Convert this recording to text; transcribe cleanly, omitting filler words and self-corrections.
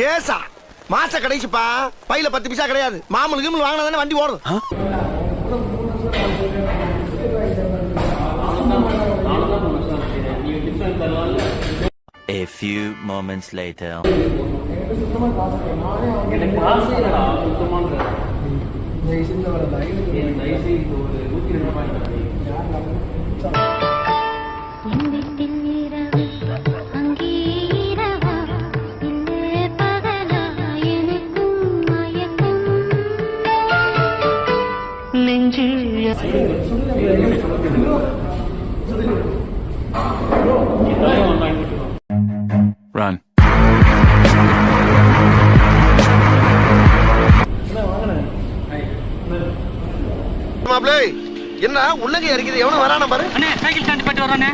ஏசா மாச கடைசிப்பா பையில 10 பைசா கிடையாது. மாமூல் கிமூல் வாங்கினா தானே வண்டி ஓடுது. A few moments later. Run. மாப்ளே என்ன உள்ளங்க இறக்குது எவனும் வரானே பாரு. அண்ணே சைக்கிள் ஸ்டாண்ட் போட்டு வரானே.